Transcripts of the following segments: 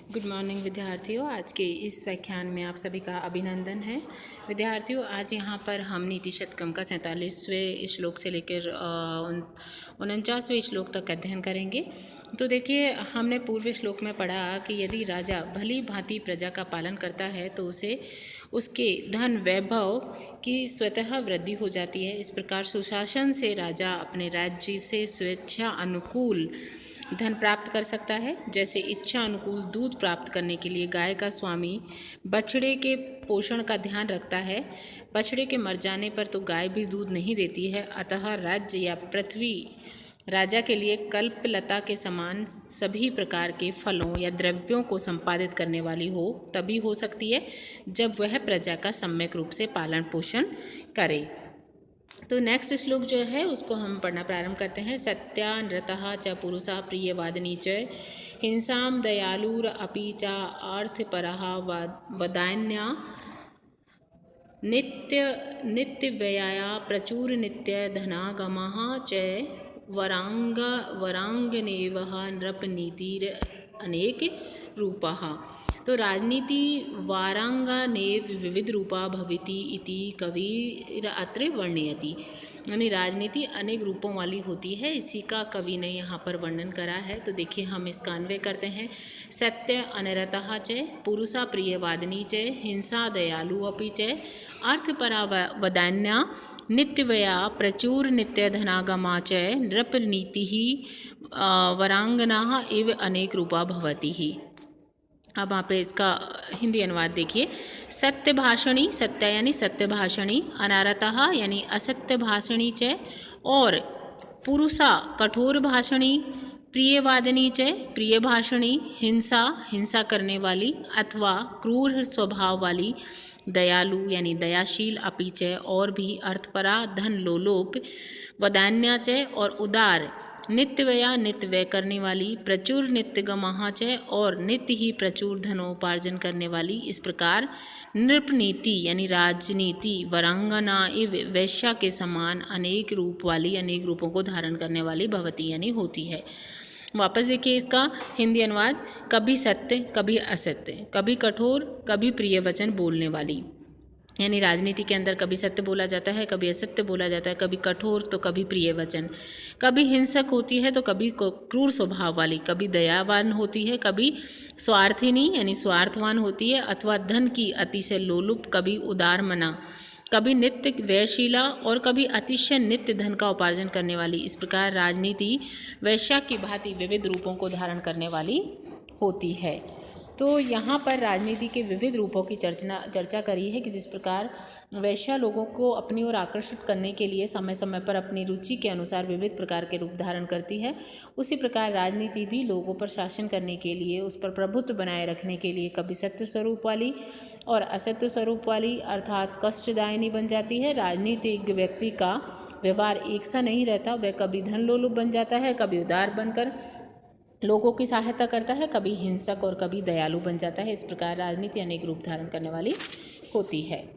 Good morning विद्यार्थियों। आज के इस व्याख्यान में आप सभी का अभिनंदन है। विद्यार्थियों, आज यहाँ पर हम नीति शतकम का 47वें श्लोक से लेकर 49वें श्लोक तक अध्ययन करेंगे। तो देखिए, हमने पूर्व श्लोक में पढ़ा कि यदि राजा भली भांति प्रजा का पालन करता है तो उसे उसके धन वैभव की स्वतः वृद्धि हो जाती है। इस प्रकार सुशासन से राजा अपने राज्य से स्वेच्छा अनुकूल धन प्राप्त कर सकता है। जैसे इच्छा अनुकूल दूध प्राप्त करने के लिए गाय का स्वामी बछड़े के पोषण का ध्यान रखता है। बछड़े के मर जाने पर तो गाय भी दूध नहीं देती है। अतः राज्य या पृथ्वी राजा के लिए कल्पलता के समान सभी प्रकार के फलों या द्रव्यों को संपादित करने वाली हो तभी हो सकती है जब वह प्रजा का सम्यक रूप से पालन पोषण करे। तो नेक्स्ट श्लोक जो है उसको हम पढ़ना प्रारंभ करते हैं। सत्या नृतः च पुरुषा प्रियवादिनी च हिंसाम दयालुर अपि च अर्थपरः वदान्या नित्यव्यया प्रचुर नित्य धनागमः च वरांगनेवः नृपनीतिर अनेक रूपः। तो राजनीति वारांगनेव विविध रूपा भविति इति कवि अत्र वर्णयति, यानी राजनीति अनेक रूपों वाली होती है, इसी का कवि ने यहाँ पर वर्णन करा है। तो देखिए, हम इसका अन्वय करते हैं। सत्य अनरतः च पुरुषा प्रियवादिनी च हिंसा दयालु अपि च अर्थपरा वदान्या नित्यव्यया प्रचुर नित्य धनागमा च नृपनीतिः वरांगना इव अनेक रूपा भवति ही। अब वहाँ पे इसका हिंदी अनुवाद देखिए। सत्य भाषणी, सत्य यानी सत्य भाषणी, अनारतः यानी असत्य भाषणी च, और पुरुषा कठोर भाषणी, प्रियवादिनी च प्रिय भाषणी, हिंसा हिंसा करने वाली अथवा क्रूर स्वभाव वाली, दयालु यानी दयाशील, अपि च और भी, अर्थपरा धन लोलोप, वदान्या च और उदार, नित्यव्यया नित्य व्यय करने वाली, प्रचुर नित्य गमहा च और नित्य ही प्रचुर धनोपार्जन करने वाली। इस प्रकार नृपनीति यानी राजनीति वरांगना इव वैश्या के समान अनेक रूप वाली, अनेक रूपों को धारण करने वाली भवती यानी होती है। वापस देखिए इसका हिंदी अनुवाद। कभी सत्य कभी असत्य, कभी कठोर कभी प्रिय वचन बोलने वाली, यानी राजनीति के अंदर कभी सत्य बोला जाता है, कभी असत्य बोला जाता है, कभी कठोर तो कभी प्रिय वचन, कभी हिंसक होती है तो कभी क्रूर स्वभाव वाली, कभी दयावान होती है, कभी स्वार्थिनी यानी स्वार्थवान होती है, अथवा धन की अतिशय लोलुप, कभी उदार मना, कभी नित्य व्ययशीला और कभी अतिशय नित्य धन का उपार्जन करने वाली। इस प्रकार राजनीति वैश्या की भांति विविध रूपों को धारण करने वाली होती है। तो यहाँ पर राजनीति के विविध रूपों की चर्चा करी है कि जिस प्रकार वैश्या लोगों को अपनी ओर आकर्षित करने के लिए समय समय पर अपनी रुचि के अनुसार विविध प्रकार के रूप धारण करती है, उसी प्रकार राजनीति भी लोगों पर शासन करने के लिए, उस पर प्रभुत्व बनाए रखने के लिए कभी सत्य स्वरूप वाली और असत्य स्वरूप वाली अर्थात कष्टदायिनी बन जाती है। राजनीतिक व्यक्ति का व्यवहार एक सा नहीं रहता, वह कभी धन लोलुप बन जाता है, कभी उदार बनकर लोगों की सहायता करता है, कभी हिंसक और कभी दयालु बन जाता है। इस प्रकार राजनीति अनेक रूप धारण करने वाली होती है।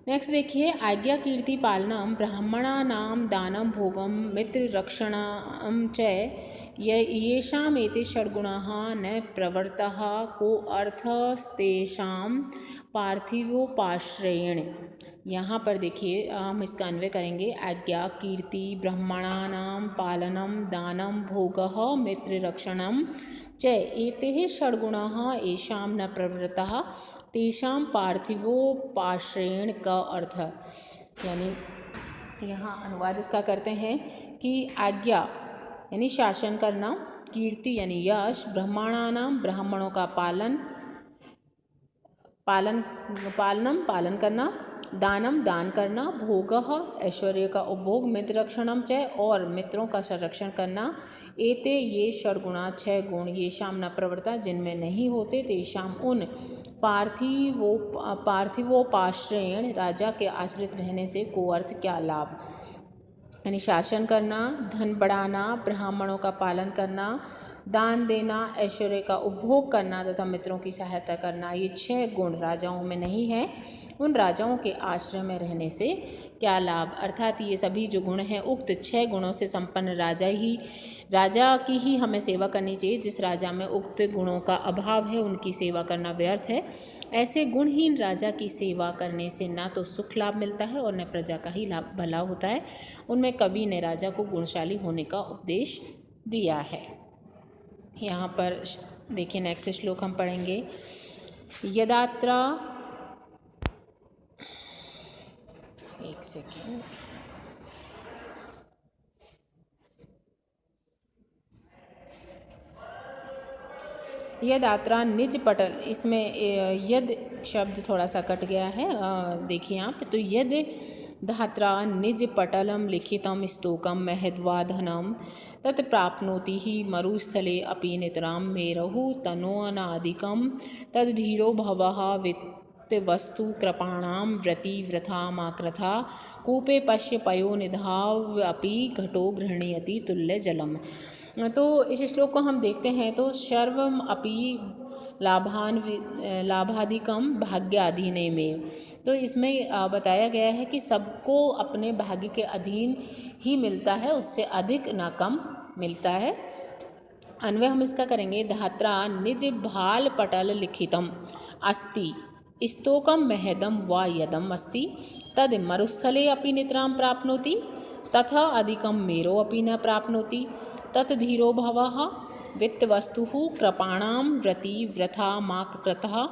नेक्स्ट देखिए। आज्ञा कीर्ति पालनम ब्राह्मणानां दानम भोगम मित्र रक्षणम च येषाम् एते षड्गुणाः न प्रवृत्ताः को अर्थस्तेषां पार्थिवोपाश्रयेण। यहाँ पर देखिए हम इसका अन्वय करेंगे। आज्ञा कीर्ति ब्राह्मणानां पालनम दानम भोगः मित्र रक्षणम च एते षड्गुणाः येषां न प्रवृत्ताः तेषां पार्थिवोपाश्रयेण का अर्थ, यानी यहाँ अनुवाद इसका करते हैं कि आज्ञा यानी शासन करना, कीर्ति यानी यश, ब्राह्मणानां ब्राह्मणों का पालन करना, दानम दान करना, भोगः ऐश्वर्य का उपभोग, मित्र रक्षणम च और मित्रों का संरक्षण करना, एते ये षड्गुणा 6 गुण, ये शाम न प्रवृत्ता जिनमें नहीं होते, तेषाम उन पार्थिवोपाश्रयण राजा के आश्रित रहने से को अर्थ क्या लाभ, यानी शासन करना, धन बढ़ाना, ब्राह्मणों का पालन करना, दान देना, ऐश्वर्य का उपभोग करना तथा मित्रों की सहायता करना, ये 6 गुण राजाओं में नहीं है। उन राजाओं के आश्रय में रहने से क्या लाभ, अर्थात ये सभी जो गुण हैं उक्त 6 गुणों से संपन्न राजा ही राजा की ही हमें सेवा करनी चाहिए। जिस राजा में उक्त गुणों का अभाव है उनकी सेवा करना व्यर्थ है। ऐसे गुणहीन राजा की सेवा करने से ना तो सुख लाभ मिलता है और न प्रजा का ही लाभ भला होता है। उनमें कवि ने राजा को गुणशाली होने का उपदेश दिया है। यहाँ पर देखिए नेक्स्ट श्लोक हम पढ़ेंगे। यदात्रा, एक सेकेंड, यदात्रा निज पटल, इसमें यद शब्द थोड़ा सा कट गया है, देखिए आप। तो यद धात्रा निज पटलम लिखितम स्तोकम महद्वाधनम तत् प्राप्नोति ही मरुस्थले अपि नितराम मेरहु तनोअनादिकम तद्धीरो भवः वित्तवस्तु कृपाणाम व्रति वृथा माकृथा कूपे पश्य पयो निधाव अपि घटो गृह्णयति तुल्य जलम। तो इस श्लोक को हम देखते हैं तो सर्वम अपि लाभाधिकम भाग्याधीने में, तो इसमें बताया गया है कि सबको अपने भाग्य के अधीन ही मिलता है, उससे अधिक ना कम मिलता है। अन्वय हम इसका करेंगे। धात्रा निज भाल पटल लिखितम अस्ति स्तोकम महदम व यदम अस्ति तद मरुस्थले अपि नितरां प्राप्नोति तथा अधिकम मेरो अपि न प्राप्नोति तत् धीरो भवः वित्तवस्तुः कृपाणां व्रति वृथा माकृतः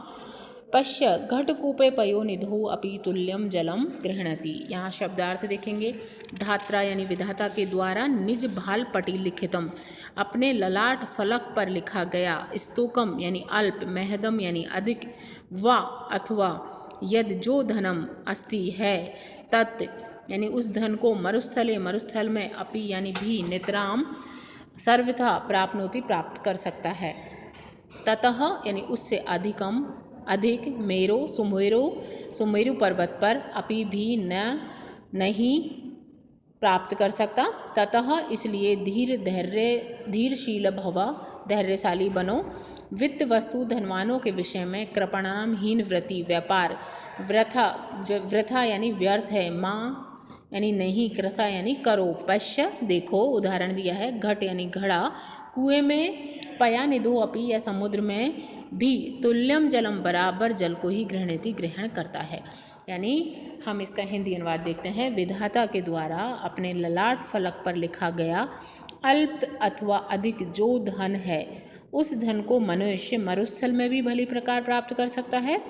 पश्य घटकूपे पयोनिधौ अपि तुल्यम जलम गृह्णति। यहाँ शब्दार्थ देखेंगे। धात्रा यानी विधाता के द्वारा निज भाल पटी लिखितम, अपने ललाट फलक पर लिखा गया, स्तोकम यानी अल्प, महदम यानी अधिक, व अथवा यद जो धनम अस्ति है, तत् यानी उस धन को, मरुस्थले मरुस्थल में, अपि यानी भी, नितराम सर्वथा प्राप्नोति प्राप्त कर सकता है, ततः यानी उससे अधिकम अधिक, मेरो सुमेरु पर्वत पर, अपि भी नहीं प्राप्त कर सकता, ततः इसलिए धीरशील भव, धैर्यशाली बनो, वित्त वस्तु धनवानों के विषय में, कृपणाम हीन व्रति व्यापार, वृथा यानी व्यर्थ है, माँ यानी नहीं, कृथा यानी करो, पश्य देखो, उदाहरण दिया है, घट यानी घड़ा, कुएं में, पया निधो अपि या समुद्र में भी, तुल्यम जलम बराबर जल को ही गृह्णति ग्रहण करता है। यानी हम इसका हिंदी अनुवाद देखते हैं। विधाता के द्वारा अपने ललाट फलक पर लिखा गया अल्प अथवा अधिक जो धन है, उस धन को मनुष्य मरुस्थल में भी भली प्रकार प्राप्त कर सकता है,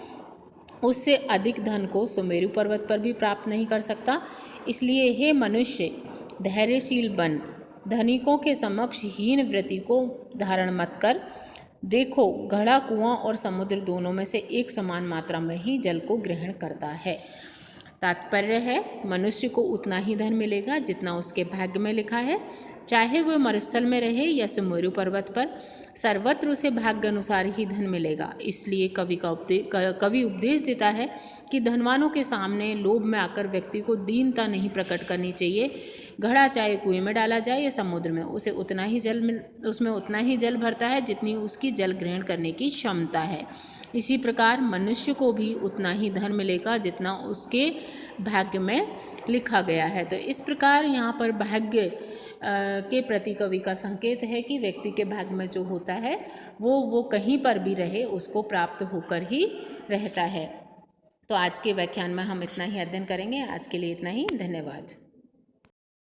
उससे अधिक धन को सुमेरु पर्वत पर भी प्राप्त नहीं कर सकता। इसलिए हे मनुष्य, धैर्यशील बन, धनिकों के समक्ष हीन वृत्ति को धारण मत कर। देखो, घड़ा कुआं और समुद्र दोनों में से एक समान मात्रा में ही जल को ग्रहण करता है। तात्पर्य है, मनुष्य को उतना ही धन मिलेगा जितना उसके भाग्य में लिखा है, चाहे वह मरुस्थल में रहे या सुमेरु पर्वत पर, सर्वत्र उसे भाग्य अनुसार ही धन मिलेगा। इसलिए कवि उपदेश देता है कि धनवानों के सामने लोभ में आकर व्यक्ति को दीनता नहीं प्रकट करनी चाहिए। घड़ा चाहे कुएं में डाला जाए या समुद्र में, उसमें उतना ही जल भरता है जितनी उसकी जल ग्रहण करने की क्षमता है। इसी प्रकार मनुष्य को भी उतना ही धन मिलेगा जितना उसके भाग्य में लिखा गया है। तो इस प्रकार यहाँ पर भाग्य के प्रति कवि का संकेत है कि व्यक्ति के भाग्य में जो होता है वो कहीं पर भी रहे, उसको प्राप्त होकर ही रहता है। तो आज के व्याख्यान में हम इतना ही अध्ययन करेंगे। आज के लिए इतना ही, धन्यवाद।